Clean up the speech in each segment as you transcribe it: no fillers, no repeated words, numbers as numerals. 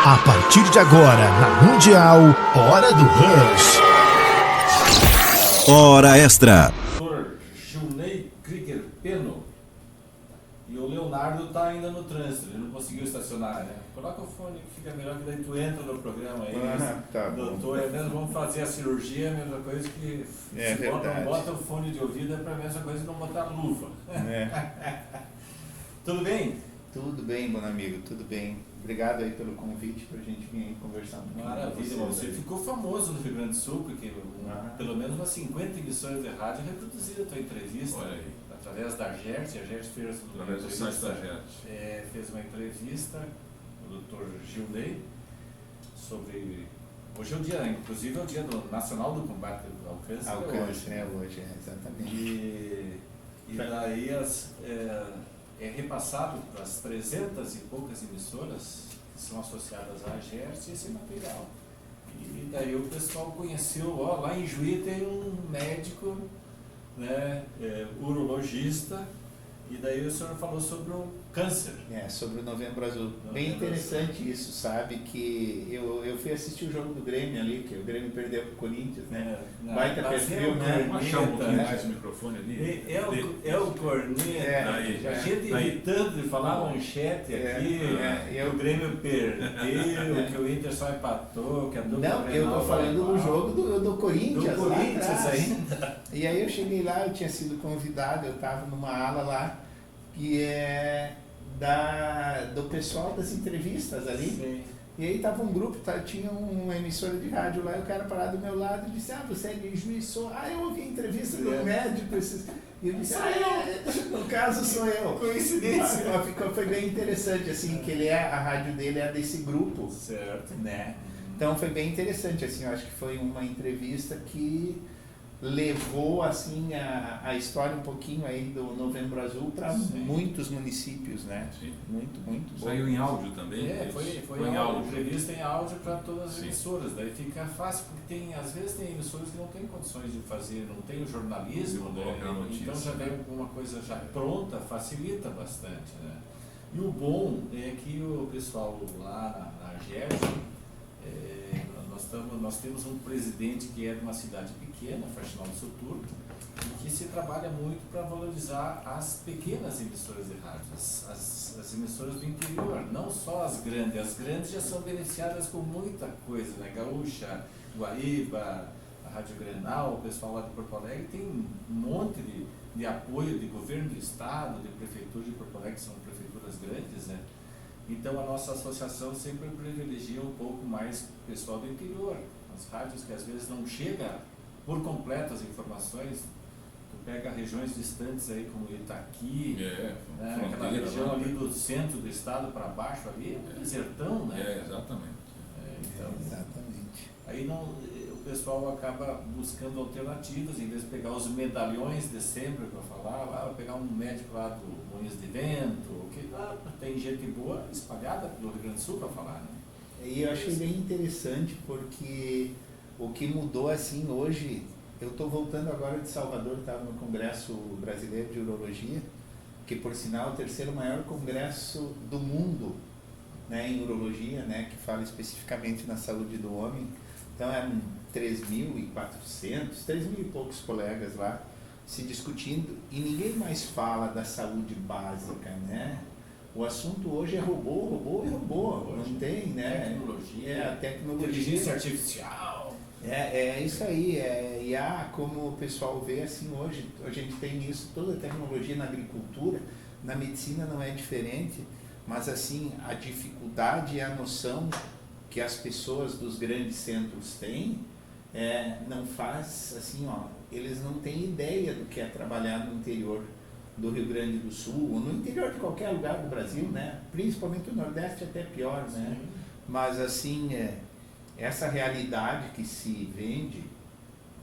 A partir de agora, na Mundial, Hora do Rush. Hora Extra. Dr. Gilney Krieger Peno. E o Leonardo está ainda no trânsito, ele não conseguiu estacionar, né? Coloca o fone que fica melhor, que daí tu entra no programa aí. Tá doutor, é mesmo, vamos fazer a cirurgia, a mesma coisa que se não bota o fone de ouvido, é para a mesma coisa que não botar luva. Tudo bem? Tudo bem, bom amigo, tudo bem. Obrigado aí pelo convite para a gente vir aí conversar um pouquinho. Maravilha, você ficou famoso no Rio Grande do Sul, porque pelo menos umas 50 emissões de rádio reproduziram a tua entrevista. Olha aí. Através da Gert, a Gert fez através do site da Gert. Fez uma entrevista com o Dr. Gilney sobre... Hoje é o dia, inclusive é o dia do Nacional do Combate ao Câncer. Ao câncer, hoje, exatamente. E daí é repassado para as 300 e poucas emissoras que são associadas à Gert esse material. E daí o pessoal conheceu, lá em Juí tem um médico, né, urologista, e daí o senhor falou sobre o câncer. Sobre o Novembro Azul. Bem interessante isso, sabe? Que eu fui assistir o jogo do Grêmio ali, que o Grêmio perdeu para o Corinthians, né? Baita perfil, né? Achar um pouquinho mais o microfone ali. É o corneta, a gente evitando de falar manchete aqui, o Grêmio perdeu, que o Inter só empatou, que a dupla Não, eu tô falando do jogo do Corinthians. Do Corinthians ainda. E aí eu cheguei lá, eu tinha sido convidado, eu estava numa ala lá, que é do pessoal das entrevistas ali. Sim. E aí tava um grupo, tinha uma emissora de rádio lá, e o cara parado do meu lado e disse, você é de Juiz? Sou. Eu ouvi a entrevista do médico. E eu disse, no caso sou eu. Coincidência. Foi bem interessante, assim, que a rádio dele é desse grupo. Certo. Né? Então foi bem interessante, assim, eu acho que foi uma entrevista que levou assim a história um pouquinho aí do Novembro Azul para muitos municípios, né? Sim. Muito bom. Saiu em áudio também? Foi em áudio, entrevista em áudio para todas as emissoras, daí fica fácil, porque às vezes tem emissoras que não têm condições de fazer, não tem o jornalismo, né? Então já vem alguma coisa já pronta, facilita bastante, né? E o bom é que o pessoal lá na GERS, nós temos um presidente que é de uma cidade pequena, Faxinal do Soturno, e que se trabalha muito para valorizar as pequenas emissoras de rádio, as emissoras do interior, não só as grandes. As grandes já são beneficiadas com muita coisa, né? Gaúcha, Guaíba, a Rádio Grenal, o pessoal lá de Porto Alegre tem um monte de apoio de governo do estado, de prefeitura de Porto Alegre, que são prefeituras grandes, né? Então a nossa associação sempre privilegia um pouco mais o pessoal do interior, as rádios que às vezes não chega por completo as informações. Tu pega regiões distantes aí como Itaqui, né? Aquela região ali do centro do estado para baixo ali, é um desertão, né? Exatamente. Então, Exatamente. aí o pessoal acaba buscando alternativas, em vez de pegar os medalhões de sempre para falar, vou pegar um médico lá do Moinhos de Vento, que tem gente boa espalhada pelo Rio Grande do Sul para falar, né? E eu achei bem interessante porque o que mudou assim hoje, eu estou voltando agora de Salvador, estava no Congresso Brasileiro de Urologia, que por sinal é o terceiro maior congresso do mundo, né, em urologia, né, que fala especificamente na saúde do homem. Então eram 3.400, 3.000 e poucos colegas lá se discutindo e ninguém mais fala da saúde básica, né? O assunto hoje é robô. Não tem, né? Tecnologia, a tecnologia. Inteligência artificial. É isso aí, como o pessoal vê, assim, hoje a gente tem isso, toda a tecnologia na agricultura, na medicina não é diferente, mas assim, a dificuldade e a noção que as pessoas dos grandes centros têm, não faz, assim, eles não têm ideia do que é trabalhar no interior do Rio Grande do Sul, ou no interior de qualquer lugar do Brasil, né? Principalmente o Nordeste até pior, né? Sim. Mas assim, essa realidade que se vende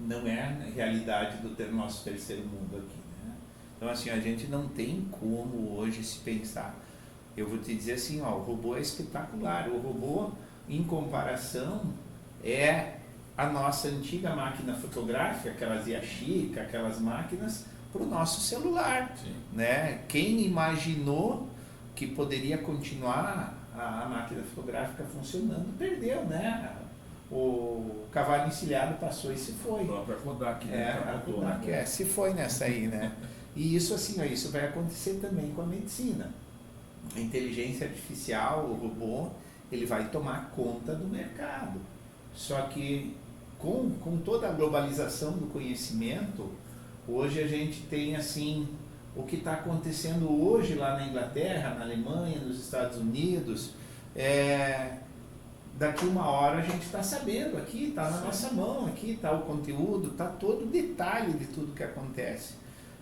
não é a realidade do nosso terceiro mundo aqui, né? Então assim, a gente não tem como hoje se pensar. Eu vou te dizer assim, o robô é espetacular, o robô em comparação é a nossa antiga máquina fotográfica, aquelas Yashica, aquelas máquinas, para o nosso celular, né? Quem imaginou que poderia continuar a máquina fotográfica funcionando, perdeu, né? O cavalo encilhado passou e se foi. A própria Kodak, A Kodak se foi nessa aí, né? E isso assim, ó, isso vai acontecer também com a medicina. A inteligência artificial, o robô, ele vai tomar conta do mercado. Só que com toda a globalização do conhecimento, hoje a gente tem assim, o que está acontecendo hoje lá na Inglaterra, na Alemanha, nos Estados Unidos, daqui uma hora a gente está sabendo aqui, está na nossa mão, aqui está o conteúdo, está todo o detalhe de tudo que acontece.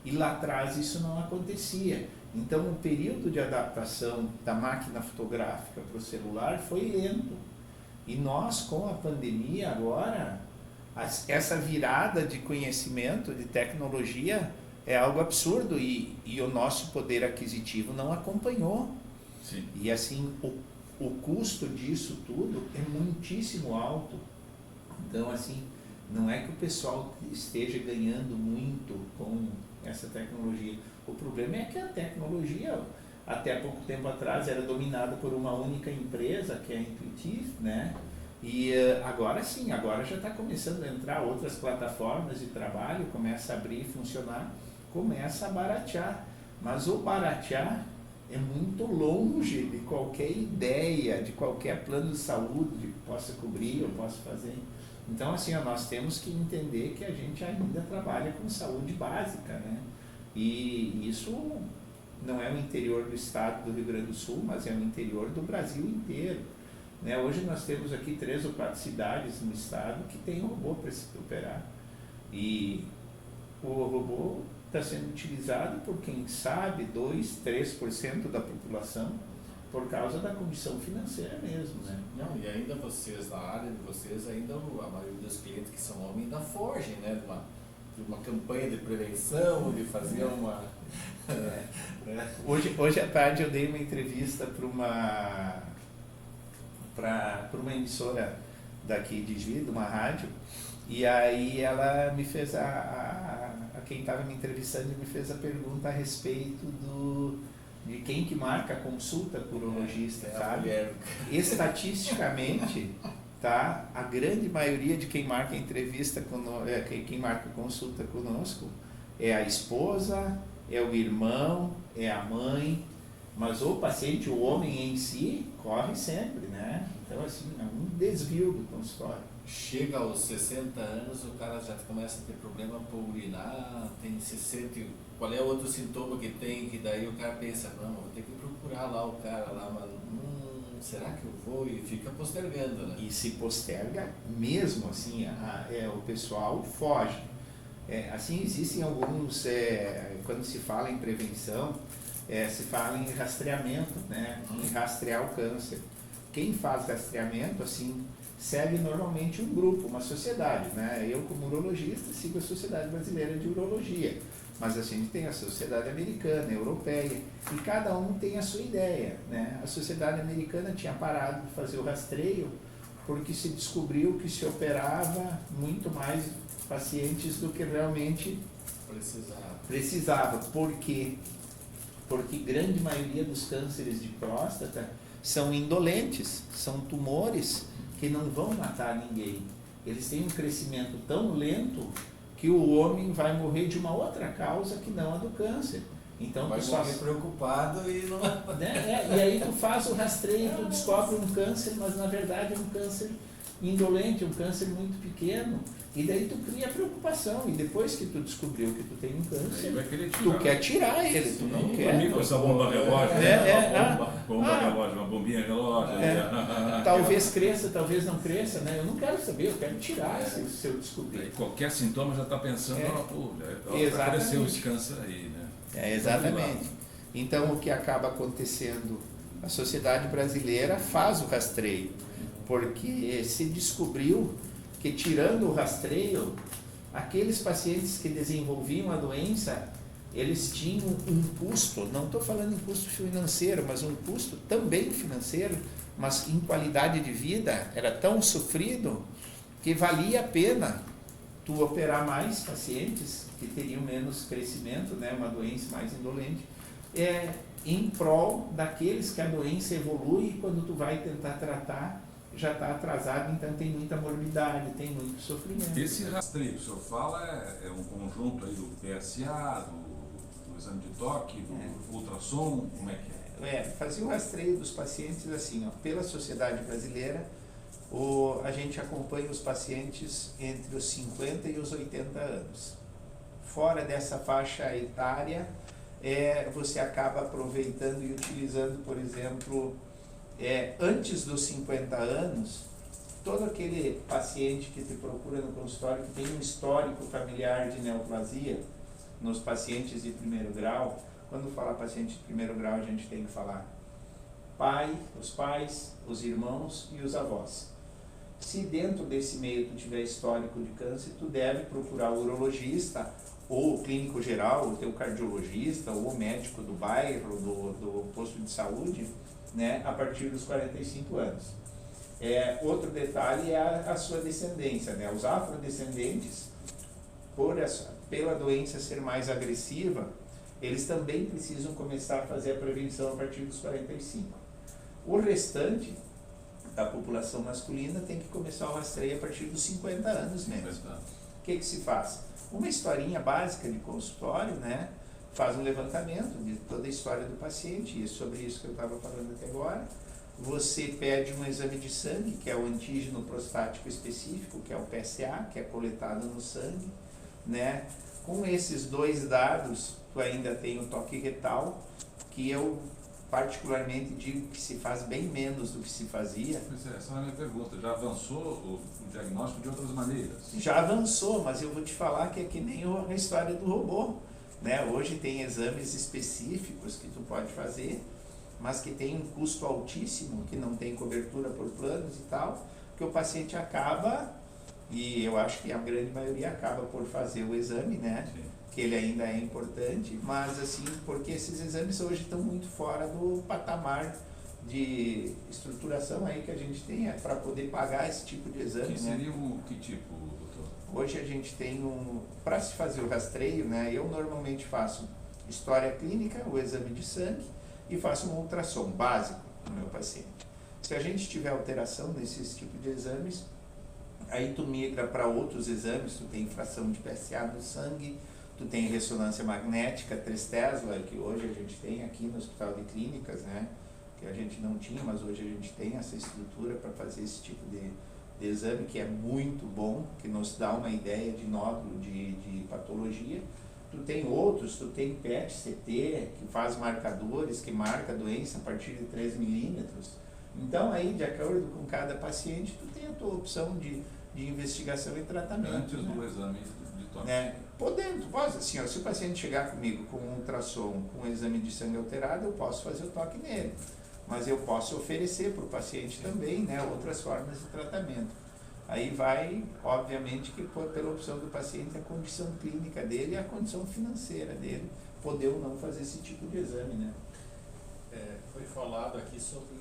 E lá atrás isso não acontecia. Então o período de adaptação da máquina fotográfica para o celular foi lento. E nós, com a pandemia agora, essa virada de conhecimento, de tecnologia, é algo absurdo e o nosso poder aquisitivo não acompanhou. Sim. E assim, o custo disso tudo é muitíssimo alto. Então, assim, não é que o pessoal esteja ganhando muito com essa tecnologia. O problema é que a tecnologia, até pouco tempo atrás, era dominada por uma única empresa, que é a Intuitive, né? E agora sim, agora já está começando a entrar outras plataformas de trabalho, começa a abrir e funcionar, começa a baratear. Mas o baratear é muito longe de qualquer ideia, de qualquer plano de saúde que possa cobrir ou possa fazer. Então, assim, nós temos que entender que a gente ainda trabalha com saúde básica, né? E isso não é o interior do estado do Rio Grande do Sul, mas é o interior do Brasil inteiro. Né? Hoje nós temos aqui 3 ou 4 cidades no estado que tem robô para se operar. E o robô está sendo utilizado por quem sabe 2, 3% da população por causa da condição financeira mesmo, né? Não, e ainda vocês, na área de vocês, ainda a maioria dos clientes que são homens ainda fogem, né? De uma campanha de prevenção, de fazer uma... Hoje à tarde eu dei uma entrevista para uma emissora daqui de Juiz, de uma rádio, e aí ela me fez, quem estava me entrevistando me fez a pergunta a respeito de quem que marca a consulta por urologista, sabe? Estatisticamente, tá? A grande maioria de quem marca a entrevista, quem marca a consulta conosco, é a esposa, é o irmão, é a mãe, mas o paciente, o homem em si, corre sempre, né? Então, assim, é um desvio do consultório. Chega aos 60 anos, o cara já começa a ter problema para urinar, qual é o outro sintoma que tem, que daí o cara pensa, não, vou ter que procurar lá o cara lá, mas será que eu vou? E fica postergando, né? E se posterga mesmo, assim, o pessoal foge. Assim, existem alguns, quando se fala em prevenção, se fala em rastreamento, né? Em rastrear o câncer. Quem faz rastreamento, assim, segue normalmente um grupo, uma sociedade, né? Eu, como urologista, sigo a Sociedade Brasileira de Urologia, mas assim, a gente tem a Sociedade Americana, a Europeia, e cada um tem a sua ideia, né? A Sociedade Americana tinha parado de fazer o rastreio porque se descobriu que se operava muito mais pacientes do que realmente precisava. Por quê? Porque grande maioria dos cânceres de próstata são indolentes, são tumores que não vão matar ninguém. Eles têm um crescimento tão lento que o homem vai morrer de uma outra causa que não a do câncer. Então vai morrer preocupado e não... Né? E aí tu faz o rastreio, tu descobre um câncer, mas na verdade é um câncer indolente, um câncer muito pequeno. E daí tu cria preocupação. E depois que tu descobriu que tu tem um câncer, tu quer tirar ele, tu não quer. Comigo, essa bomba relógio, bomba relógio, uma bombinha relógio. Talvez cresça, talvez não cresça, né? Eu não quero saber, eu quero tirar se eu descobrir. Qualquer sintoma já está pensando, já cresceu esse câncer aí, né? Exatamente. Então o que acaba acontecendo? A sociedade brasileira faz o rastreio, porque se descobriu que tirando o rastreio, aqueles pacientes que desenvolviam a doença, eles tinham um custo, não estou falando em custo financeiro, mas um custo também financeiro, mas em qualidade de vida, era tão sofrido que valia a pena tu operar mais pacientes que teriam menos crescimento, né, uma doença mais indolente, em prol daqueles que a doença evolui e quando tu vai tentar tratar já está atrasado, então tem muita morbidade, tem muito sofrimento. Esse rastreio que o senhor fala é um conjunto aí do PSA, do exame de toque, do ultrassom, como é que é? Fazer o rastreio dos pacientes assim, ó, pela Sociedade Brasileira, a gente acompanha os pacientes entre os 50 e os 80 anos. Fora dessa faixa etária, você acaba aproveitando e utilizando, por exemplo, antes dos 50 anos, todo aquele paciente que te procura no consultório que tem um histórico familiar de neoplasia, nos pacientes de primeiro grau, quando falar paciente de primeiro grau, a gente tem que falar os pais, os irmãos e os avós. Se dentro desse meio tu tiver histórico de câncer, tu deve procurar o urologista, ou o clínico geral, o teu cardiologista, ou o médico do bairro, do posto de saúde, né, a partir dos 45 anos. Outro detalhe é a sua descendência, né? Os afrodescendentes, pela doença ser mais agressiva, eles também precisam começar a fazer a prevenção a partir dos 45. O restante da população masculina tem que começar o rastreio a partir dos 50 anos mesmo. O que se faz? Uma historinha básica de consultório, né? Faz um levantamento de toda a história do paciente, e sobre isso que eu estava falando até agora. Você pede um exame de sangue, que é o antígeno prostático específico, que é o PSA, que é coletado no sangue, né? Com esses dois dados, tu ainda tem o toque retal, que eu particularmente digo que se faz bem menos do que se fazia. Essa é a minha pergunta. Já avançou o diagnóstico de outras maneiras? Já avançou, mas eu vou te falar que é que nem a história do robô, né? Hoje tem exames específicos que tu pode fazer, mas que tem um custo altíssimo, que não tem cobertura por planos e tal, que o paciente acaba, e eu acho que a grande maioria acaba por fazer o exame, né? Sim. Que ele ainda é importante, mas assim, porque esses exames hoje estão muito fora do patamar de estruturação aí que a gente tem para poder pagar esse tipo de exame. Que seria que tipo, doutor? Hoje a gente tem para se fazer o rastreio, né? Eu normalmente faço história clínica, o exame de sangue, e faço um ultrassom básico no meu paciente. Se a gente tiver alteração nesses tipos de exames, aí tu migra para outros exames, tu tem fração de PSA no sangue, tu tem ressonância magnética 3 Tesla, que hoje a gente tem aqui no Hospital de Clínicas, né? Que a gente não tinha, mas hoje a gente tem essa estrutura para fazer esse tipo de exame, que é muito bom, que nos dá uma ideia de nódulo de patologia. Tu tem outros, tu tem PET-CT, que faz marcadores, que marca a doença a partir de 3 milímetros. Então aí, de acordo com cada paciente, tu tem a tua opção de investigação e tratamento. Antes né? do exame de toque. Podendo, assim, ó, se o paciente chegar comigo com um ultrassom, com um exame de sangue alterado, eu posso fazer o toque nele. Mas eu posso oferecer para o paciente também, né, outras formas de tratamento. Aí vai, obviamente, que pela opção do paciente, a condição clínica dele e a condição financeira dele, poder ou não fazer esse tipo de exame, né? Foi falado aqui sobre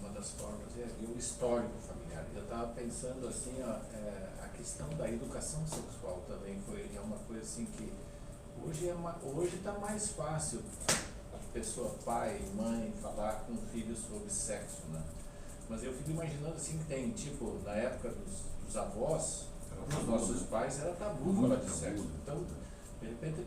uma das formas, o histórico familiar. Eu estava pensando assim, a questão da educação sexual também é uma coisa assim que hoje está mais fácil a pessoa, pai, mãe, falar com o filho sobre sexo, né? Mas eu fico imaginando assim que tem, tipo, na época dos avós, dos nossos pais, era tabu falar de sexo. Então, de repente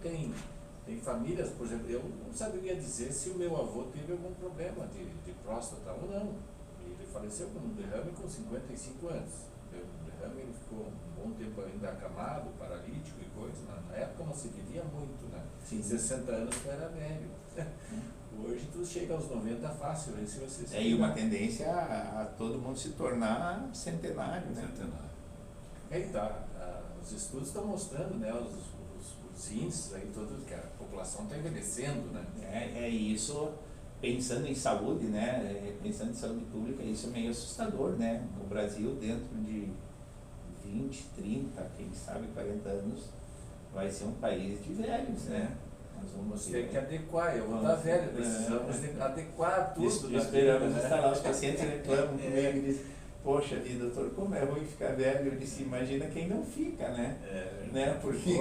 tem famílias, por exemplo, eu não saberia dizer se o meu avô teve algum problema de próstata ou não. Ele faleceu com um derrame com 55 anos. O derrame ele ficou um bom tempo ainda acamado, paralítico e coisa. Na época não se vivia muito, né? Sim. 60 anos tu era velho. Hoje tu chega aos 90 fácil, se você E uma tendência a todo mundo se tornar centenário, né? Os estudos estão mostrando, né, os índices aí todos, que a população está envelhecendo, né? Isso, pensando em saúde, né? Pensando em saúde pública, isso é meio assustador, né? O Brasil, dentro de 20, 30, quem sabe 40 anos, vai ser um país de velhos, né? Nós vamos ter que adequar, eu vou estar velho, precisamos adequar tudo. Esperamos estar lá, os pacientes reclamam comigo e dizem, poxa vida, doutor, como é ruim ficar velho? Eu disse, imagina quem não fica, né? Né? Porque...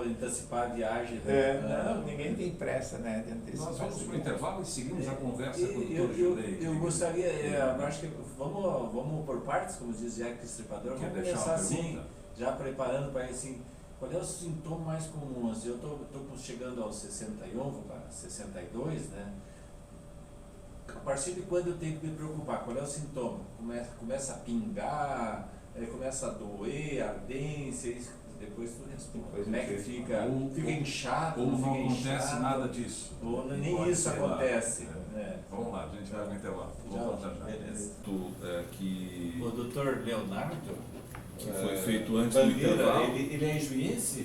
antecipar a viagem. Não, ninguém tem pressa, né, de antecipar. Nós vamos para o intervalo e seguimos a conversa com o Eu, Dr. eu, Gilney. eu gostaria, eu acho que vamos por partes, como diz Jack Estripador, Quer vamos deixar começar uma assim, pergunta? já preparando para assim, qual é o sintoma mais comum? Eu estou chegando aos 61, vou para 62, né? A partir de quando eu tenho que me preocupar? Qual é o sintoma? Começa a pingar, começa a doer, ardência, isso, depois tu responde. Como é que fica? Fica inchado? Ou não fica acontece inchado, nada disso. Ou Pode nem isso ser lá. acontece. Vamos lá, a gente vai no intervalo. Já, Vamos voltar já. beleza. Que O doutor Leonardo foi feito antes do Bandeira, intervalo. ele é juiz?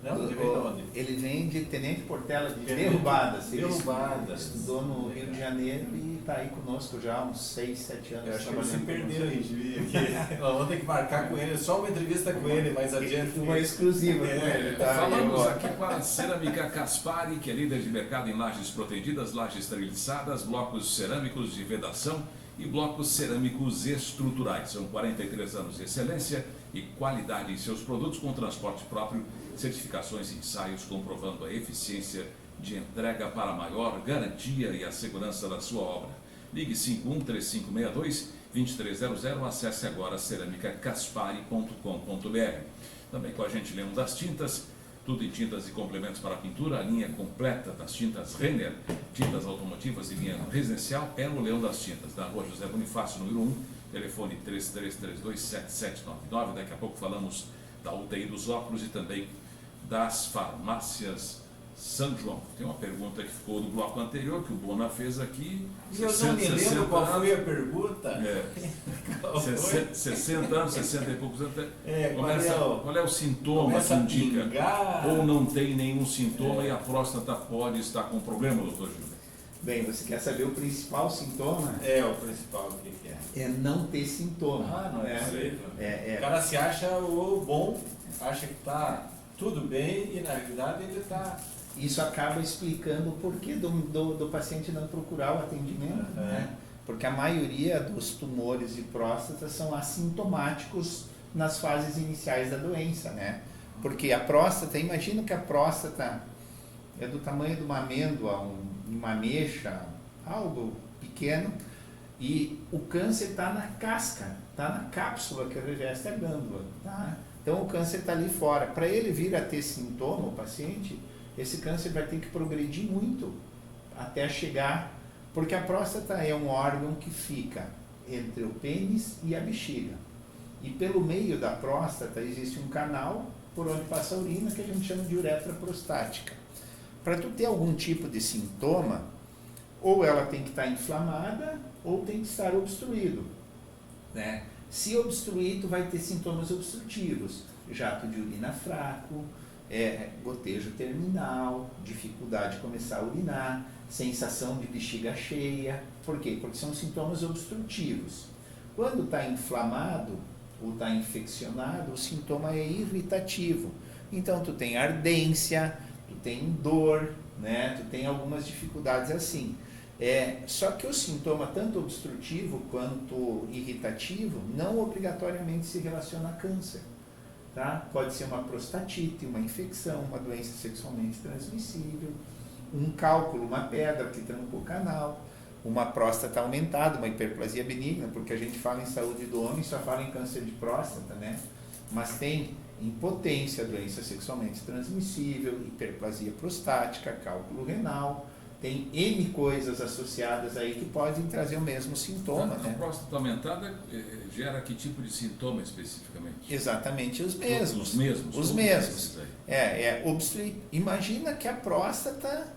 Não, ele vem de onde? Ele vem de Tenente Portela, de Tenente Derrubadas. Ele Derrubadas. estudou no Rio de Janeiro e está aí conosco já há uns 6, 7 anos. Eu acho que ele se trabalhando perdeu conosco. em Juiz aqui. Nós vamos ter que marcar com ele, só uma entrevista com ele mais adiante. Uma exclusiva com ele, tá? Falamos Eu- aqui com a Cerâmica Caspari, que é líder de mercado em lajes protegidas, lajes esterilizadas, blocos cerâmicos de vedação e blocos cerâmicos estruturais. São 43 anos de excelência e qualidade em seus produtos, com transporte próprio, certificações e ensaios comprovando a eficiência de entrega para maior garantia e a segurança da sua obra. Ligue 513562-2300, acesse agora ceramicacaspari.com.br. Também com a gente Leão das Tintas, tudo em tintas e complementos para a pintura, a linha completa das tintas Renner, tintas automotivas e linha residencial é no Leão das Tintas, na rua José Bonifácio, número 1, telefone 33327799. Daqui a pouco falamos da UTI dos óculos e também das farmácias São João. Tem uma pergunta que ficou do bloco anterior, que o Bona fez aqui. Eu não me lembro qual foi a pergunta. 60 anos, 60 e poucos anos. Começa, Qual é o sintoma que começa a indica? pingar. Ou não tem nenhum sintoma e a próstata pode estar com problema, doutor Júlio? Bem, você quer saber o principal sintoma? É o principal, o que é? É não ter sintoma. Ah, não é possível. É, O cara se acha o bom, acha que está tudo bem e na realidade ele está... Isso acaba explicando o porquê do paciente não procurar o atendimento, né? Porque a maioria dos tumores de próstata são assintomáticos nas fases iniciais da doença, né? Porque a próstata, imagina que a próstata é do tamanho de uma amêndoa, uma ameixa, algo pequeno, e o câncer está na casca, está na cápsula que reveste a glândula, tá? Então o câncer está ali fora. Para ele vir a ter sintoma, o paciente, esse câncer vai ter que progredir muito até chegar, porque a próstata é um órgão que fica entre o pênis e a bexiga. E pelo meio da próstata existe um canal por onde passa a urina, que a gente chama de uretra prostática. Para tu ter algum tipo de sintoma, ou ela tem que estar inflamada, ou tem que estar obstruído, né? Se obstruir, tu vai ter sintomas obstrutivos, jato de urina fraco, gotejo terminal, dificuldade de começar a urinar, sensação de bexiga cheia. Por quê? Porque são sintomas obstrutivos. Quando está inflamado ou está infeccionado, o sintoma é irritativo. Então, tu tem ardência, tu tem dor, né? Tu tem algumas dificuldades assim. Só que o sintoma, tanto obstrutivo quanto irritativo, não obrigatoriamente se relaciona a câncer. Tá? Pode ser uma prostatite, uma infecção, uma doença sexualmente transmissível, um cálculo, uma pedra que trancou o canal, uma próstata aumentada, uma hiperplasia benigna, porque a gente fala em saúde do homem, só fala em câncer de próstata, né? Mas tem impotência, doença sexualmente transmissível, hiperplasia prostática, cálculo renal, tem N coisas associadas aí que podem trazer o mesmo sintoma, né? A próstata aumentada gera que tipo de sintoma especificamente? Exatamente os mesmos. Os mesmos? Os mesmos. Obstruir. Imagina que a próstata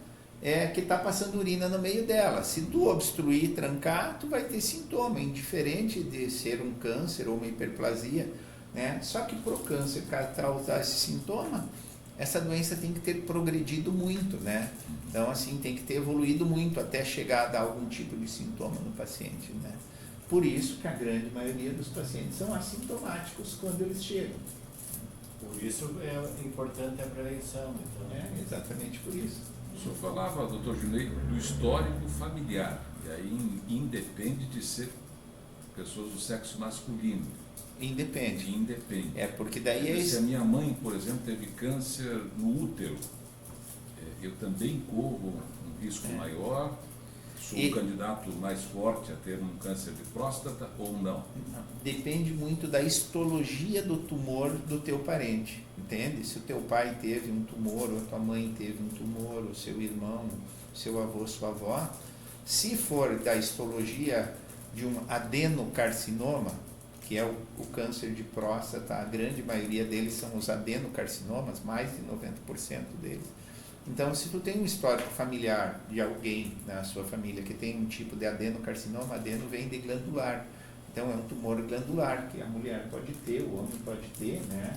que está passando urina no meio dela. Se tu obstruir, trancar, tu vai ter sintoma, indiferente de ser um câncer ou uma hiperplasia, né? Só que para o câncer causar esse sintoma, essa doença tem que ter progredido muito, né? Então, assim, tem que ter evoluído muito até chegar a dar algum tipo de sintoma no paciente, né? Por isso que a grande maioria dos pacientes são assintomáticos quando eles chegam. Por isso é importante a prevenção. Então. Exatamente por isso. O senhor falava, doutor Gilney, do histórico familiar, e aí independe de ser pessoas do sexo masculino. Independe. Independe. Porque daí é Se isso. a minha mãe, por exemplo, teve câncer no útero, eu também corro um risco maior, sou um candidato mais forte a ter um câncer de próstata ou não? Depende muito da histologia do tumor do teu parente, entende? Se o teu pai teve um tumor, ou a tua mãe teve um tumor, o seu irmão, seu avô, sua avó, se for da histologia de um adenocarcinoma, que é o câncer de próstata, a grande maioria deles são os adenocarcinomas, mais de 90% deles. Então, se tu tem um histórico familiar de alguém na sua família que tem um tipo de adenocarcinoma, adeno vem de glandular. Então, é um tumor glandular que a mulher pode ter, o homem pode ter, né?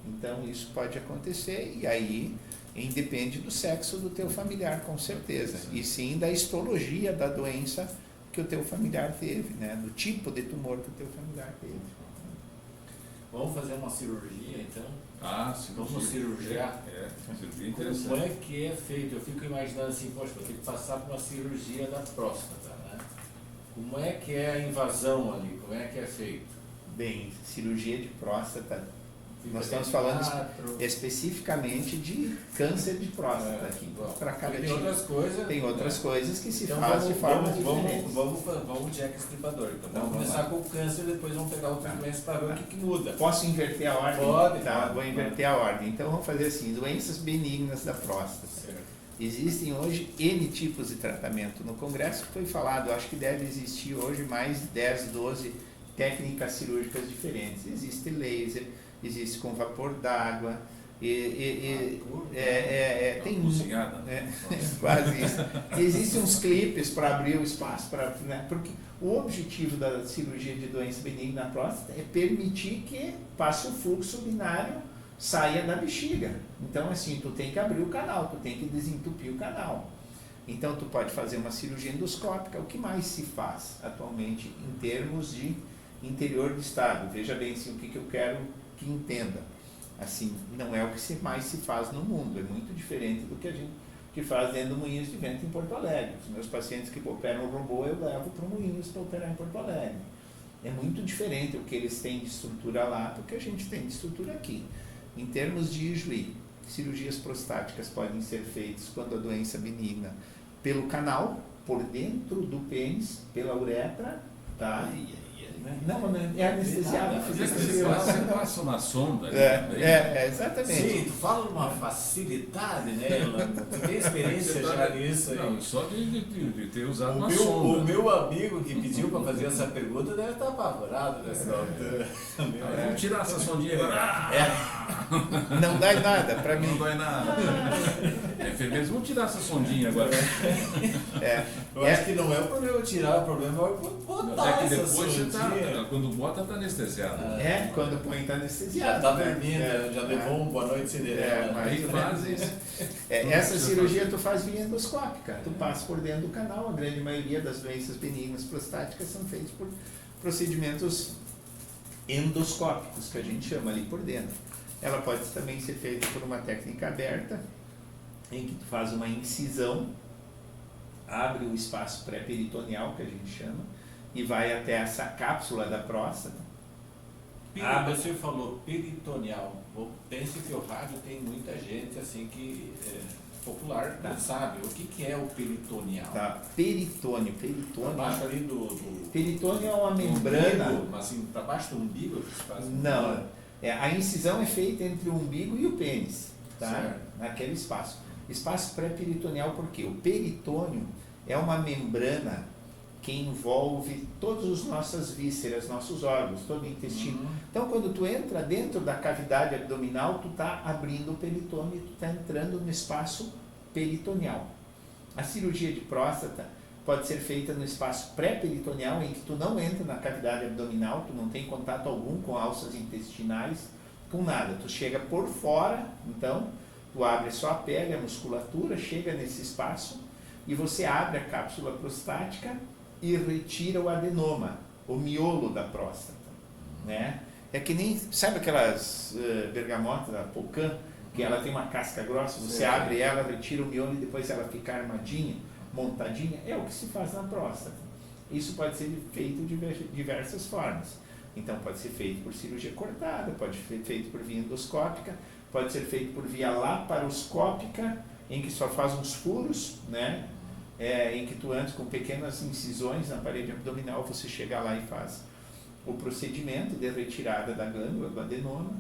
Então, isso pode acontecer e aí independe do sexo do teu familiar, com certeza. E sim da histologia da doença que o teu familiar teve, né? Do tipo de tumor que o teu familiar teve. Vamos fazer uma cirurgia, então? Cirurgia. Vamos cirurgiar? Cirurgia interessante. Como é que é feito? Eu fico imaginando assim, poxa, vou ter que passar por uma cirurgia da próstata, né? Como é que é a invasão ali? Como é que é feito? Bem, cirurgia de próstata, Fica nós estamos falando especificamente de câncer de próstata aqui. Para cada tem tipo. outras coisas. Tem outras coisas que se Então faz de forma vamos diferente. Vamos Jack Estripador. Então vamos começar com o câncer, depois vamos pegar outras doenças para ver o que muda. Posso inverter a ordem? Pode, Tá, pode, vou inverter a ordem. Então vamos fazer assim, doenças benignas da próstata. Certo. Existem hoje N tipos de tratamento. No congresso foi falado, acho que deve existir hoje mais de 10, 12 técnicas cirúrgicas diferentes. Existe laser, existe com vapor d'água, tem cozinhada. quase isso. Existem uns clipes para abrir o espaço, né, porque o objetivo da cirurgia de doença benigna na próstata é permitir que passe o fluxo urinário, saia da bexiga. Então, assim, tu tem que abrir o canal, tu tem que desentupir o canal. Então, tu pode fazer uma cirurgia endoscópica. O que mais se faz atualmente em termos de interior do estado? Veja bem assim, o que eu quero que entenda. Assim, não é o que mais se faz no mundo, é muito diferente do que a gente que faz dentro do Moinhos de Vento em Porto Alegre. Os meus pacientes que operam o robô, eu levo para o Moinhos para operar em Porto Alegre. É muito diferente o que eles têm de estrutura lá do que a gente tem de estrutura aqui. Em termos de IJUI, cirurgias prostáticas podem ser feitas quando a doença benigna pelo canal, por dentro do pênis, pela uretra, tá? Não, é anestesiado. Você passa uma sonda. Exatamente. Sim, tu fala uma facilidade, né? Tu tem experiência já nisso aí. Não, só de ter usado uma O sonda. meu amigo que pediu para fazer essa pergunta deve estar apavorado nessa altura. Vamos tirar essa sondinha agora. Não dá nada para mim. Não dói nada. Enfermeiros, vamos tirar essa sondinha agora. Eu acho que não é o problema tirar, o problema é botar que essa depois você sondinha. quando bota, tá anestesiado. Quando põe tá anestesiado. Já tá dormindo, já levou um boa noite Cinderela. Mas Aí faz isso. Essa cirurgia tu faz via endoscópica. Tu passa por dentro do canal. A grande maioria das doenças benignas prostáticas são feitas por procedimentos endoscópicos, que a gente chama ali por dentro. Ela pode também ser feita por uma técnica aberta, em que tu faz uma incisão, abre o espaço pré-peritoneal, que a gente chama, e vai até essa cápsula da próstata. Você falou peritoneal. Pense que o rádio tem muita gente assim que popular não sabe. O que é o peritoneal? Tá. Peritônio. Abaixo ali do Peritônio é uma membrana. umbigo, mas assim, para baixo do umbigo que se faz? Não. A incisão é feita entre o umbigo e o pênis, tá? Certo. Naquele espaço. Espaço pré-peritoneal, por quê? O peritônio é uma membrana que envolve todas as nossas vísceras, nossos órgãos, todo o intestino. Então, quando tu entra dentro da cavidade abdominal, tu está abrindo o peritônio e tu está entrando no espaço peritoneal. A cirurgia de próstata pode ser feita no espaço pré-peritoneal, em que tu não entra na cavidade abdominal, tu não tem contato algum com alças intestinais, com nada. Tu chega por fora, então, tu abre só a pele, a musculatura, chega nesse espaço e você abre a cápsula prostática e retira o adenoma, o miolo da próstata, né? É que nem, sabe aquelas bergamotas da Pocan, que ela tem uma casca grossa, você abre ela, retira o miolo e depois ela fica armadinha, montadinha, é o que se faz na próstata. isso pode ser feito de diversas formas. Então pode ser feito por cirurgia cortada, pode ser feito por via endoscópica, pode ser feito por via laparoscópica, em que só faz uns furos, né? Em que tu antes com pequenas incisões na parede abdominal você chega lá e faz o procedimento de retirada da glândula, do adenoma,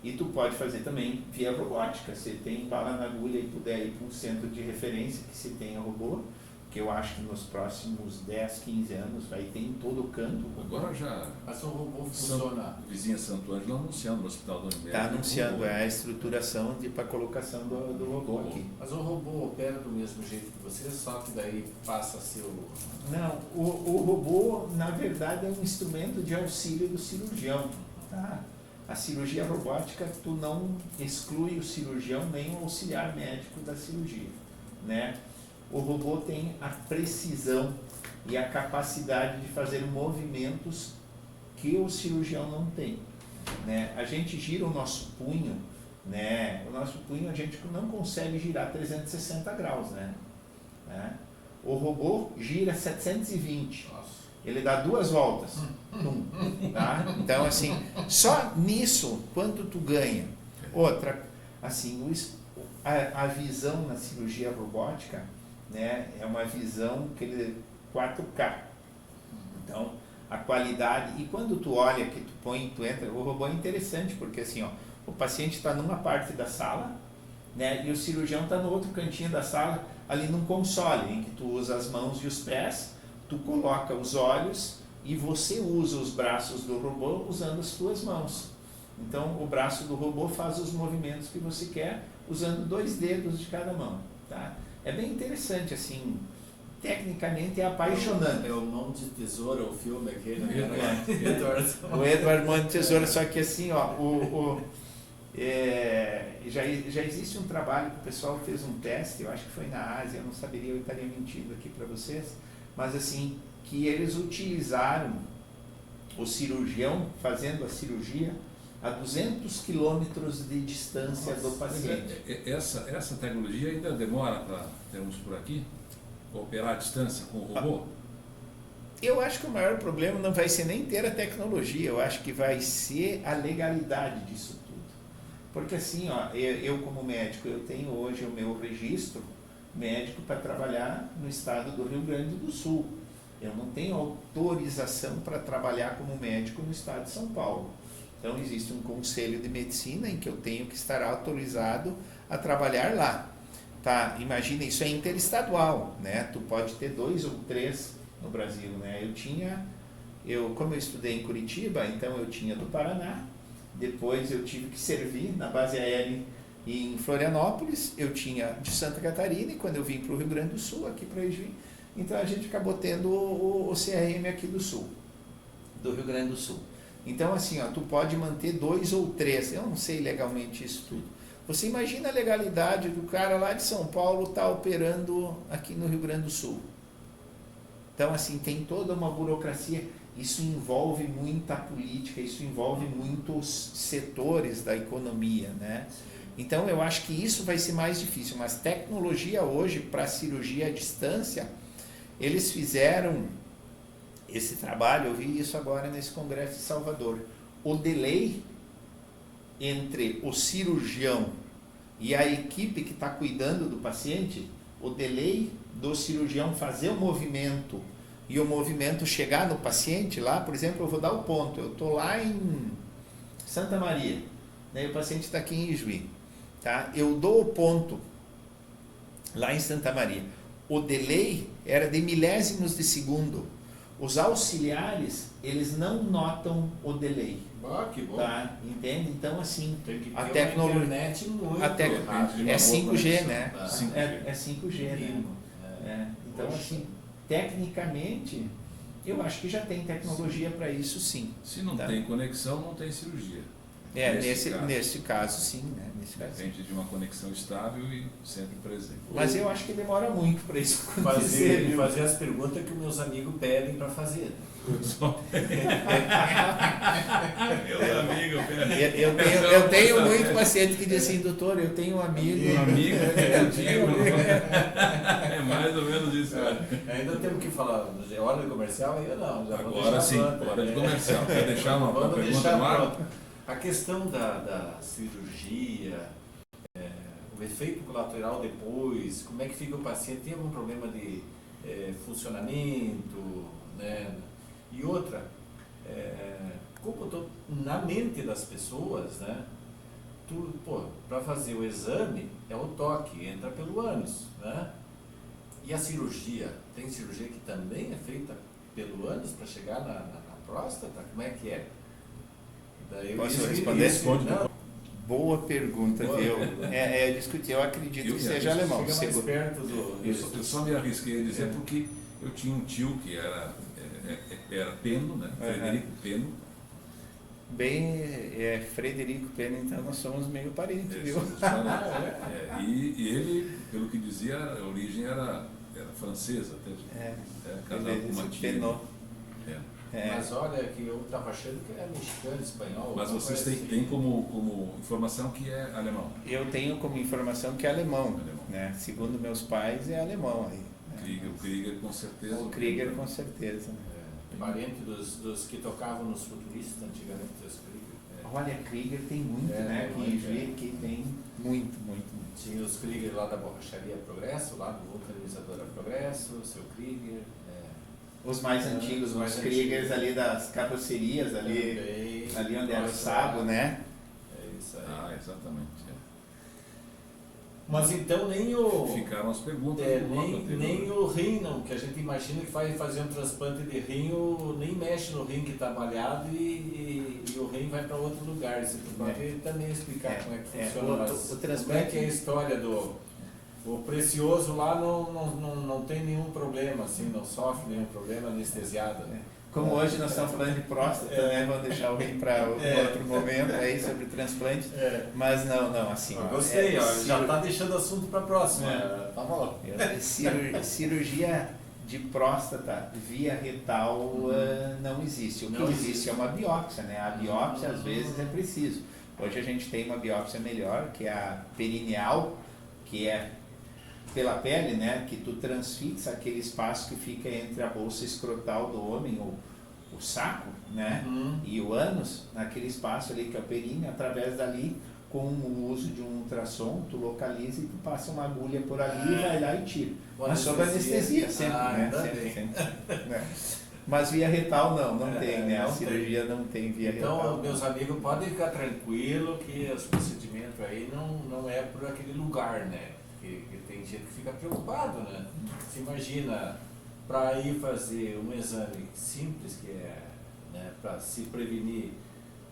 e tu pode fazer também via robótica. Se tem bala na agulha e puder ir para um centro de referência que se tenha robô, que eu acho que nos próximos 10, 15 anos vai ter em todo o canto. Agora já... Mas o robô funciona. Vizinha Santo Ângelo anunciando no Hospital do Unimed. Está anunciando a estruturação para a colocação do robô aqui. Mas o robô opera do mesmo jeito que você, só que daí passa a ser o... Não, o robô, na verdade, é um instrumento de auxílio do cirurgião. Tá? A cirurgia robótica, tu não exclui o cirurgião nem o auxiliar médico da cirurgia, né? O robô tem a precisão e a capacidade de fazer movimentos que o cirurgião não tem, né? A gente gira o nosso punho, né? O nosso punho a gente não consegue girar 360 graus, né? O robô gira 720. Nossa. Ele dá 2 voltas. Tá? Então, assim, só nisso, quanto tu ganha? Outra, assim, a visão na cirurgia robótica, né, é uma visão que ele 4K. Então, a qualidade, e quando tu olha, que tu entra, o robô é interessante, porque assim, ó, o paciente está numa parte da sala, né, e o cirurgião está no outro cantinho da sala, ali num console, em que tu usa as mãos e os pés, tu coloca os olhos e você usa os braços do robô usando as tuas mãos. Então, o braço do robô faz os movimentos que você quer, usando 2 dedos de cada mão, tá? É bem interessante, assim, tecnicamente é apaixonante. É o Mão de Tesoura, o filme aquele, O Edward Mão de Tesoura, só que assim, ó, já existe um trabalho que o pessoal fez um teste, eu acho que foi na Ásia, eu não saberia, eu estaria mentindo aqui para vocês, mas assim, que eles utilizaram o cirurgião fazendo a cirurgia a 200 quilômetros de distância do paciente. Essa tecnologia ainda demora para termos por aqui? Operar à distância com o robô? Eu acho que o maior problema não vai ser nem ter a tecnologia, eu acho que vai ser a legalidade disso tudo. Porque assim, ó, eu como médico, eu tenho hoje o meu registro médico para trabalhar no estado do Rio Grande do Sul. Eu não tenho autorização para trabalhar como médico no estado de São Paulo. Então existe um conselho de medicina em que eu tenho que estar autorizado a trabalhar lá. Tá? Imagina, isso é interestadual, né? Tu pode ter 2 ou 3 no Brasil, né? Como eu estudei em Curitiba, então eu tinha do Paraná, depois eu tive que servir na base aérea em Florianópolis, eu tinha de Santa Catarina, e quando eu vim para o Rio Grande do Sul, aqui para Juiz, então a gente acabou tendo o CRM aqui do Sul, do Rio Grande do Sul. Então assim, ó, tu pode manter 2 ou 3, eu não sei legalmente isso tudo. Você imagina a legalidade do cara lá de São Paulo estar operando aqui no Rio Grande do Sul. Então assim, tem toda uma burocracia, isso envolve muita política, isso envolve muitos setores da economia, né? Então eu acho que isso vai ser mais difícil, mas tecnologia hoje para cirurgia à distância, eles fizeram esse trabalho, eu vi isso agora nesse congresso de Salvador. O delay entre o cirurgião e a equipe que está cuidando do paciente, o delay do cirurgião fazer o movimento e o movimento chegar no paciente lá, por exemplo, eu vou dar o ponto, eu estou lá em Santa Maria, né, o paciente está aqui em Ijuí, tá? Eu dou o ponto lá em Santa Maria, o delay era de milésimos de segundo, os auxiliares, eles não notam o delay. Ah, que bom. Tá? Entende? Então, assim, Tem que ter a tecnologia. internet muito rápida. É 5G, né? Tá? 5G. É 5G, né? Então, Poxa. assim, tecnicamente, eu acho que já tem tecnologia para isso, sim. Se não Tá. tem conexão, não tem cirurgia. Nesse caso, sim, né? Nesse caso, sim. Depende de uma conexão estável e sempre presente. Mas eu acho que demora muito para isso acontecer. Fazer, viu? fazer as perguntas que os meus amigos pedem para fazer. Meu amigo, Eu tenho muito paciente que diz assim, doutor, eu tenho um amigo. Um amigo, eu digo. É mais ou menos isso. Ainda temos que falar, hora de comercial ainda não. Já vou Agora deixar sim, pronta, hora de né? comercial. Quer deixar uma Vamos pergunta deixar no ar? pronto. A questão da cirurgia, o efeito colateral depois, como é que fica o paciente? Tem algum problema de funcionamento, né? E outra, como na mente das pessoas, né? Para fazer o exame é o toque, entra pelo ânus, né? E a cirurgia, tem cirurgia que também é feita pelo ânus para chegar na próstata? Como é que é? Daí, Posso responder? Não, Boa pergunta, viu? Eu acredito que seja alemão. chega mais seguro. perto do... Eu só me arrisquei a dizer porque eu tinha um tio que era Peno, né? Frederico Peno. Frederico Pena, então nós somos meio parentes, viu? Somos parentes. E ele, pelo que dizia, a origem era francesa, até. Casado com uma tia. Penô. Mas olha que eu estava achando que era mexicano, espanhol. Mas vocês têm como informação que é alemão. Eu tenho como informação que é alemão. Né? Segundo meus pais, é alemão aí. Né? O Krieger com certeza. O Krieger com certeza. Parente dos que tocavam nos futuristas antigamente, os Krieger. Olha, Krieger tem muito, né? Quem vê que tem muito. Tinha os Krieger lá da borracharia Progresso, lá do vulcanizador Progresso, o seu Krieger. Os mais antigos, os Kriegers ali das carrocerias, ali onde era o Sabo, né? É isso aí. Ah, exatamente. Mas então nem o... Ficaram as perguntas. nem o rim, não, que a gente imagina que vai fazer um transplante de rim, nem mexe no rim que está malhado e o rim vai para outro lugar. Você pode também explicar como é que funciona. O transplante... Como é que é a história do... O precioso lá não tem nenhum problema, assim, não sofre nenhum problema, anestesiado. Né? Como hoje nós estamos falando de próstata, né? Vamos deixar o rim para outro momento aí sobre transplante. Mas não, assim. Gostei, já está deixando o assunto para a próxima. Tá bom. Cirurgia de próstata via retal não existe. O que existe é uma biópsia, né? A biópsia às vezes é preciso. Hoje a gente tem uma biópsia melhor, que é a perineal, que é pela pele, né, que tu transfixa aquele espaço que fica entre a bolsa escrotal do homem, o saco, né, e o ânus, naquele espaço ali que é o períneo, através dali, com o uso de um ultrassom, tu localiza e tu passa uma agulha por ali e vai lá e tira. Mas sob anestesia sempre, né, sempre. Né? Mas via retal não tem, né, a cirurgia não tem via retal. Então, meus amigos, podem ficar tranquilos que os procedimentos aí não é por aquele lugar, né? Que tem gente que fica preocupado, né? Você imagina, para ir fazer um exame simples, que é, né, para se prevenir,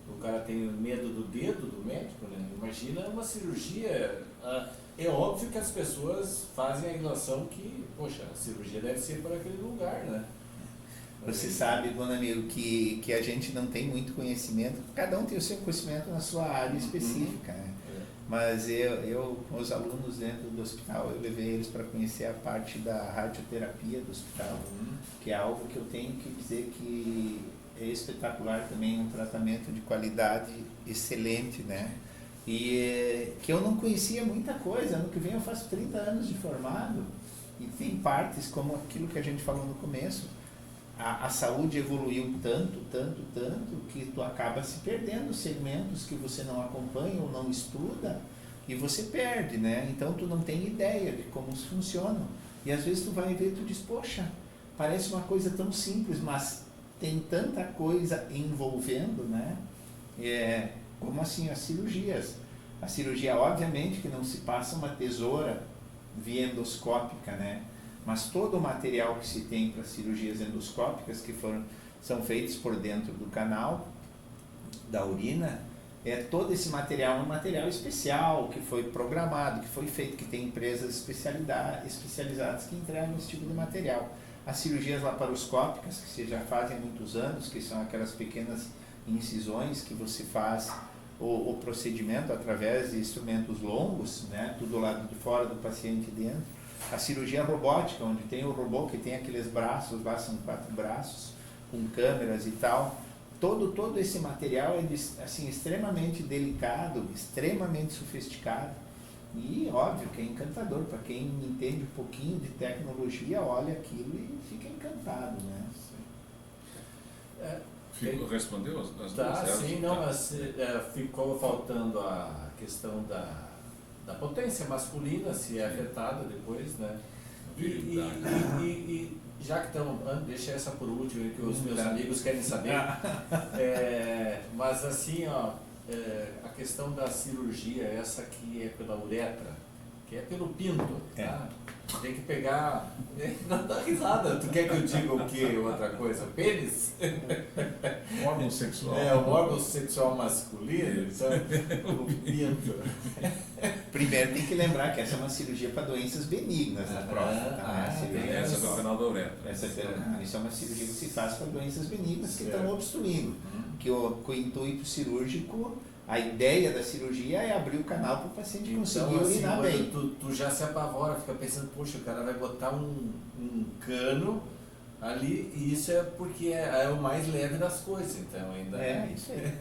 o cara tem medo do dedo do médico, né? Imagina uma cirurgia. É óbvio que as pessoas fazem a ilação que, poxa, a cirurgia deve ser por aquele lugar, né? Você sabe, bom amigo, que a gente não tem muito conhecimento, cada um tem o seu conhecimento na sua área específica, né? Mas eu, com os alunos dentro do hospital, eu levei eles para conhecer a parte da radioterapia do hospital, que é algo que eu tenho que dizer que é espetacular também, um tratamento de qualidade excelente, né? E que eu não conhecia muita coisa. Ano que vem eu faço 30 anos de formado e tem partes como aquilo que a gente falou no começo. A saúde evoluiu tanto que tu acaba se perdendo segmentos que você não acompanha ou não estuda e você perde, né? Então tu não tem ideia de como isso funciona. E às vezes tu vai ver e tu diz, poxa, parece uma coisa tão simples, mas tem tanta coisa envolvendo, né? Como assim as cirurgias. A cirurgia, obviamente, que não se passa uma tesoura via endoscópica, né? Mas todo o material que se tem para cirurgias endoscópicas que são feitos por dentro do canal da urina, todo esse material é um material especial, que foi programado, que foi feito, que tem empresas especializadas que entregam esse tipo de material. As cirurgias laparoscópicas, que se já fazem há muitos anos, que são aquelas pequenas incisões que você faz o procedimento através de instrumentos longos, né, tudo do lado de fora do paciente dentro. A cirurgia robótica, onde tem o robô que tem aqueles braços, lá são 4 braços, com câmeras e tal. Todo esse material é assim, extremamente delicado, extremamente sofisticado. E óbvio que é encantador, para quem entende um pouquinho de tecnologia, olha aquilo e fica encantado, né? Respondeu as duas? Tá, sim, não, Tá. mas ficou faltando a questão da potência masculina, se é afetada depois, né? E já que estamos, deixa essa por último, que os meus amigos querem saber, mas assim, ó, a questão da cirurgia, essa que é pela uretra, que é pelo pinto, tá? Tem que pegar, não dá risada, tu quer que eu diga o que, outra coisa, pênis? Órgão sexual. O órgão sexual masculino, então, o pinto. Primeiro tem que lembrar que essa é uma cirurgia para doenças benignas da próstata. Tem essa do canal da uretra. Isso é uma cirurgia que se faz para doenças benignas que Certo. estão obstruindo. Que com o intuito cirúrgico, a ideia da cirurgia é abrir o canal para o paciente conseguir Então, assim, urinar bem. tu já se apavora, fica pensando, poxa, o cara vai botar um cano ali, e isso é porque é o mais leve das coisas, então ainda Isso aí.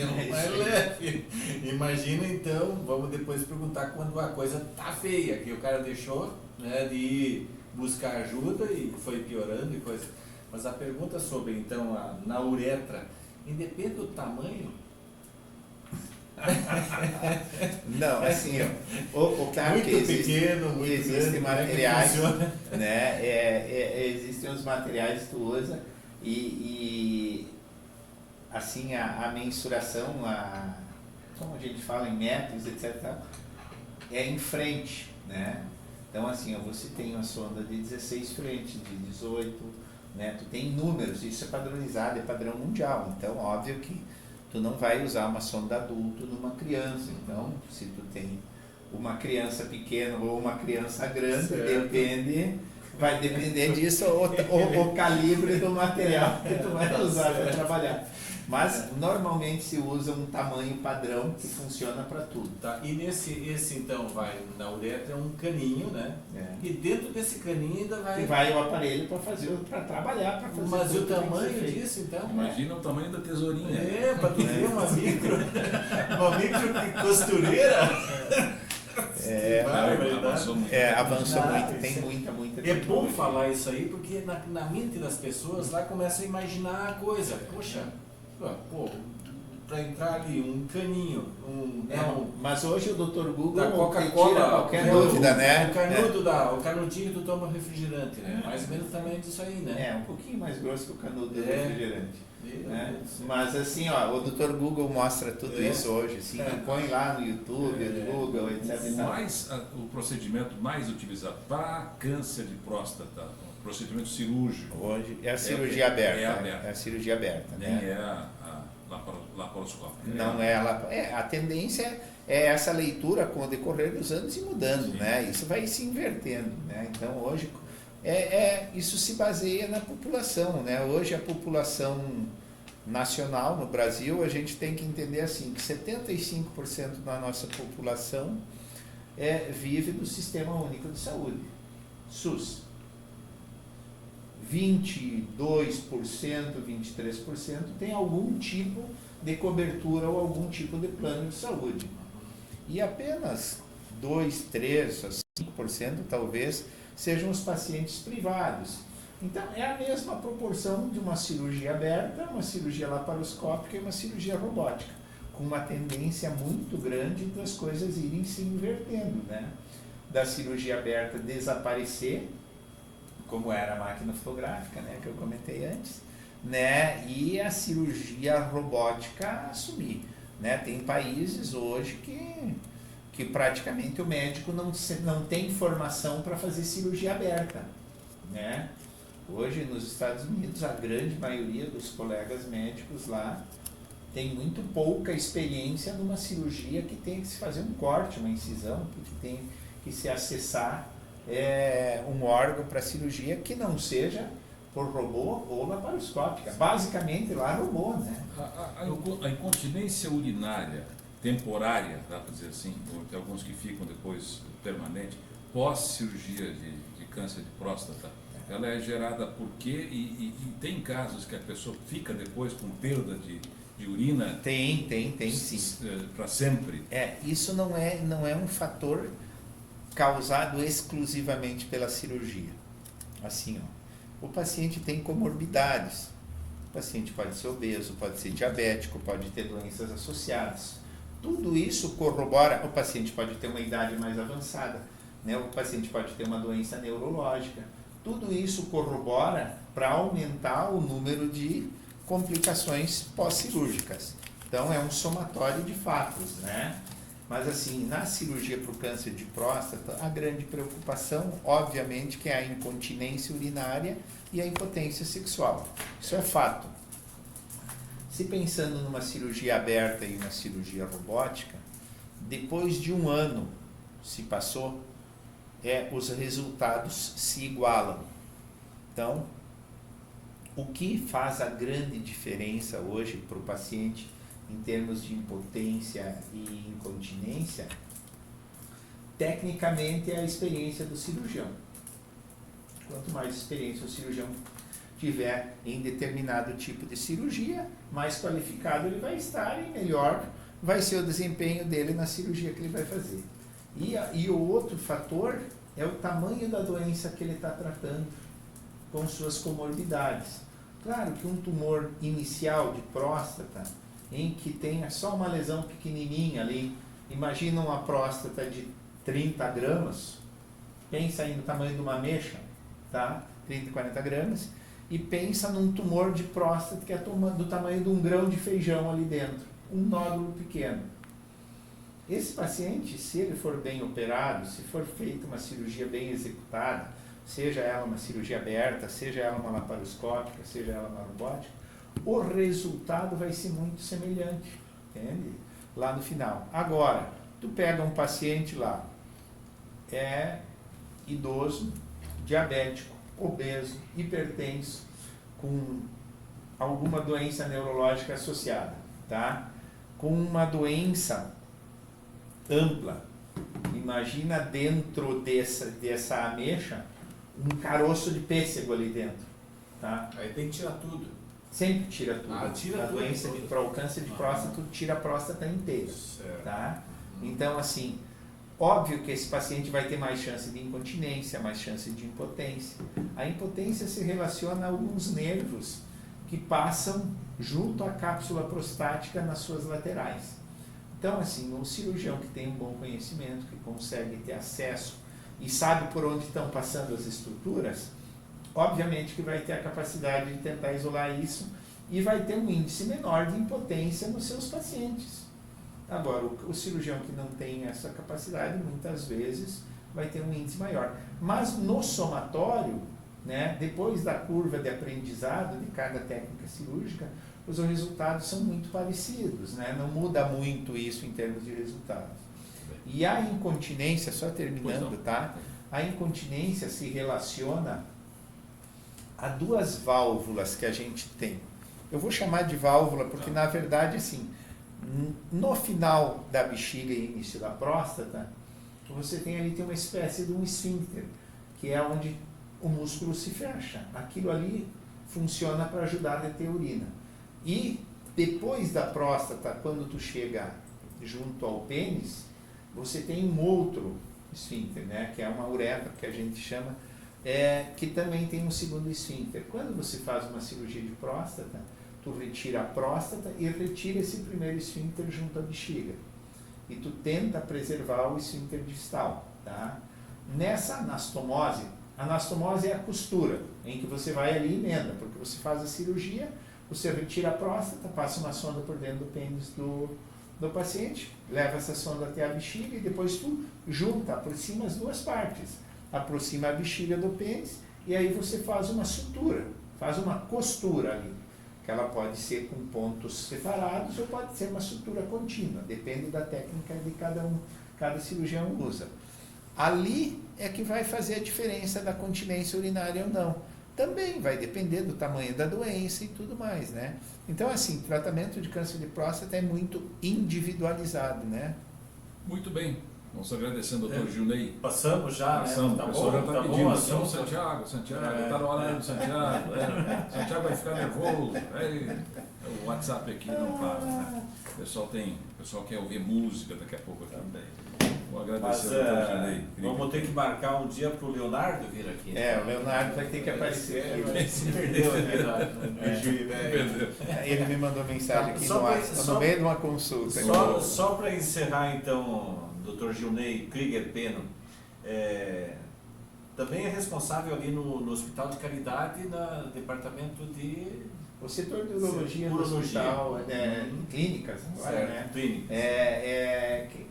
é o mais leve. Imagina então, vamos depois perguntar quando a coisa tá feia, que o cara deixou, né, de ir buscar ajuda e foi piorando e coisa. Mas a pergunta sobre então na uretra, independe do tamanho. Não, assim, o claro Muito que existe, pequeno, muito existem grande, como é que materiais, funciona? né? Existem os materiais que tu usa e assim, a mensuração, como a gente fala em metros, etc., é em frente, né? Então, assim, você tem uma sonda de 16 frentes, de 18, né? Tu tem números, isso é padronizado, é padrão mundial. Então, óbvio que tu não vai usar uma sonda adulto numa criança. Então, se tu tem uma criança pequena ou uma criança grande, vai depender disso o calibre do material que tu vai usar para trabalhar. Mas normalmente se usa um tamanho padrão que funciona para tudo. Tá, e esse então vai na uretra, é um caninho, né? E dentro desse caninho ainda Que vai o aparelho para trabalhar, para fazer. Mas tudo o que tem que tamanho ser feito. disso então? Imagina o tamanho da tesourinha. Para tu ter uma micro costureira. Avançou muito. Avançou muito, Isso tem é- muita É bom tecnologia. falar isso aí, porque na mente das pessoas lá começa a imaginar a coisa. Poxa, pô, para entrar ali um caninho, Mas hoje o Dr. Google da tira Coca-Cola, qualquer que é dúvida, né? O canudinho que tu toma refrigerante, né? Mais ou menos também disso aí, né? Um pouquinho mais grosso que o canudo do É. refrigerante. Meu Né? Deus do céu. Mas assim, ó, o Dr. Google mostra tudo isso hoje, assim, É. põe lá no YouTube, Google, etc. e tal. O procedimento mais utilizado para câncer de próstata, o procedimento cirúrgico, Hoje é a cirurgia aberta. é aberta. É a cirurgia aberta, nem né? é a laparoscópica. Não é ela. A tendência é essa leitura com o decorrer dos anos e mudando, Sim. né? Isso vai se invertendo, né? Então hoje isso se baseia na população, né? Hoje a população nacional no Brasil, a gente tem que entender assim, que 75% da nossa população vive do Sistema Único de Saúde, SUS. 22%, 23% tem algum tipo de cobertura ou algum tipo de plano de saúde. E apenas 2, 3, 5% talvez sejam os pacientes privados. Então é a mesma proporção de uma cirurgia aberta, uma cirurgia laparoscópica e uma cirurgia robótica, com uma tendência muito grande das coisas irem se invertendo, né? Da cirurgia aberta desaparecer, como era a máquina fotográfica, né, que eu comentei antes, né, e a cirurgia robótica assumir, né? Tem países hoje que praticamente o médico não tem formação para fazer cirurgia aberta, né? Hoje nos Estados Unidos a grande maioria dos colegas médicos lá tem muito pouca experiência numa cirurgia que tem que se fazer um corte, uma incisão, que tem que se acessar um órgão para cirurgia que não seja por robô ou laparoscópica. Basicamente lá robô, né? A incontinência urinária temporária, dá para dizer assim, ou tem alguns que ficam depois permanente, pós-cirurgia de câncer de próstata, ela é gerada por quê? E tem casos que a pessoa fica depois com perda de urina? Tem sim. Para sempre? Isso não é um fator causado exclusivamente pela cirurgia. Assim, ó, o paciente tem comorbidades. O paciente pode ser obeso, pode ser diabético, pode ter doenças associadas. Tudo isso corrobora. O paciente pode ter uma idade mais avançada, né? O paciente pode ter uma doença neurológica. Tudo isso corrobora para aumentar o número de complicações pós-cirúrgicas. Então, é um somatório de fatos, né? Mas, assim, na cirurgia para o câncer de próstata, a grande preocupação, obviamente, que é a incontinência urinária e a impotência sexual. Isso é fato. Se pensando numa cirurgia aberta e uma cirurgia robótica, depois de 1 ano se passou, os resultados se igualam. Então, o que faz a grande diferença hoje para o paciente em termos de impotência e incontinência, tecnicamente é a experiência do cirurgião. Quanto mais experiência o cirurgião tiver em determinado tipo de cirurgia, mais qualificado ele vai estar e melhor vai ser o desempenho dele na cirurgia que ele vai fazer. E o outro fator é o tamanho da doença que ele está tratando, com suas comorbidades. Claro que um tumor inicial de próstata, em que tenha só uma lesão pequenininha ali, imagina uma próstata de 30 gramas, pensa aí no tamanho de uma ameixa, tá? 30, 40 gramas, e pensa num tumor de próstata que é do tamanho de um grão de feijão ali dentro, um nódulo pequeno. Esse paciente, se ele for bem operado, se for feita uma cirurgia bem executada, seja ela uma cirurgia aberta, seja ela uma laparoscópica, seja ela uma robótica, o resultado vai ser muito semelhante, entende? Lá no final. Agora, tu pega um paciente lá, idoso, diabético, obeso, hipertenso, com alguma doença neurológica associada, tá? Com uma doença ampla. Imagina dentro dessa ameixa um caroço de pêssego ali dentro, tá? Aí tem que tirar tudo. Sempre tira tudo. Tira a tudo. Doença o câncer de próstata, tu tira a próstata inteira, Certo. tá? Então, assim, óbvio que esse paciente vai ter mais chance de incontinência, mais chance de impotência. A impotência se relaciona a alguns nervos que passam junto à cápsula prostática nas suas laterais. Então, assim, um cirurgião que tem um bom conhecimento, que consegue ter acesso e sabe por onde estão passando as estruturas, obviamente que vai ter a capacidade de tentar isolar isso e vai ter um índice menor de impotência nos seus pacientes. Agora, o cirurgião que não tem essa capacidade, muitas vezes, vai ter um índice maior. Mas no somatório, né, depois da curva de aprendizado de cada técnica cirúrgica, os resultados são muito parecidos, né? Não muda muito isso em termos de resultados. E a incontinência, só terminando, tá? A incontinência se relaciona a 2 válvulas que a gente tem. Eu vou chamar de válvula porque, na verdade, assim, no final da bexiga e início da próstata, você tem uma espécie de um esfíncter, que é onde o músculo se fecha. Aquilo ali funciona para ajudar a deter urina. E depois da próstata, quando tu chega junto ao pênis, você tem um outro esfíncter, né, que é uma uretra, que a gente chama, que também tem um segundo esfíncter. Quando você faz uma cirurgia de próstata, tu retira a próstata e retira esse primeiro esfíncter junto à bexiga. E tu tenta preservar o esfíncter distal, tá? Nessa anastomose, a anastomose é a costura, em que você vai ali e emenda, porque você faz a cirurgia, você retira a próstata, passa uma sonda por dentro do pênis do paciente, leva essa sonda até a bexiga e depois tu junta, aproxima as 2 partes. Aproxima a bexiga do pênis e aí você faz uma sutura, faz uma costura ali, que ela pode ser com pontos separados ou pode ser uma sutura contínua, depende da técnica de cada cirurgião usa. Ali é que vai fazer a diferença da continência urinária ou não. Também vai depender do tamanho da doença e tudo mais, né? Então, assim, tratamento de câncer de próstata é muito individualizado, né? Muito bem. Vamos agradecendo ao Dr. Gilney. Passamos já, Passamos, né? o pessoal já está tá pedindo. bom, Então, assunto. Santiago, está na hora do Santiago. Santiago vai ficar nervoso. O WhatsApp aqui não para. Né? O pessoal quer ouvir música daqui a pouco aqui. Vou Mas agradecer ao Dr. Gilney. vamos ter que marcar um dia para o Leonardo vir aqui. O Leonardo vai ter que aparecer aqui. Ele se perdeu aqui no Juiz, né? Ele me mandou mensagem aqui Só no pra- WhatsApp, só- no meio de uma consulta. Só para encerrar, então, Dr. Gilney Krieger Peno, também é responsável ali no Hospital de Caridade, no departamento de O setor de urologia do Urologia. hospital, clínicas agora, né? clínicas.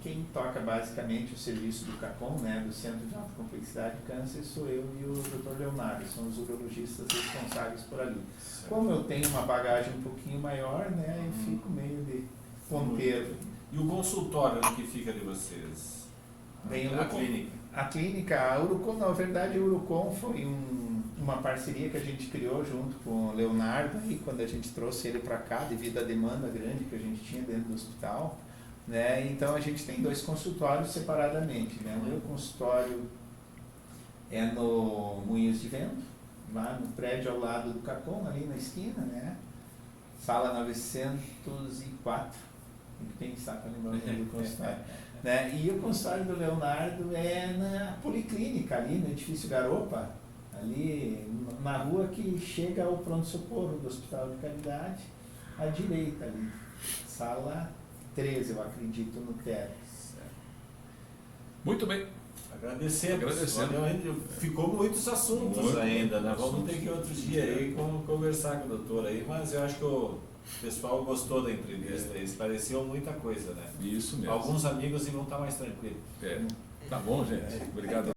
Quem toca basicamente o serviço do CACOM, né, do Centro de Alta Complexidade de Câncer, sou eu e o Dr. Leonardo, são os urologistas responsáveis por ali. Como eu tenho uma bagagem um pouquinho maior, né, eu fico meio de ponteiro. E o consultório onde que fica de vocês? Bem, a clínica. A clínica, a Urucom, na verdade, a Urucom foi uma parceria que a gente criou junto com o Leonardo, aí, quando a gente trouxe ele para cá, devido à demanda grande que a gente tinha dentro do hospital. Né? Então, a gente tem 2 consultórios separadamente. Né? O meu consultório é no Moinhos de Vento, lá no prédio ao lado do CACOM, ali na esquina, né? Sala 904. Tem que pensar para lembrar o nome do consultório. Né? E o consultório do Leonardo é na Policlínica, ali no edifício Garopa, ali na rua que chega ao pronto-socorro do Hospital de Caridade, à direita ali, sala 13, eu acredito, no térreo. Muito bem. Agradecemos. Valeu, ficou muitos assuntos ainda, né? Vamos ter que outro dia aí conversar com o doutor aí, mas eu acho que o pessoal gostou da entrevista, esclareceu muita coisa, né? Isso mesmo. Alguns amigos vão estar mais tranquilos. Tá bom, gente. Obrigado.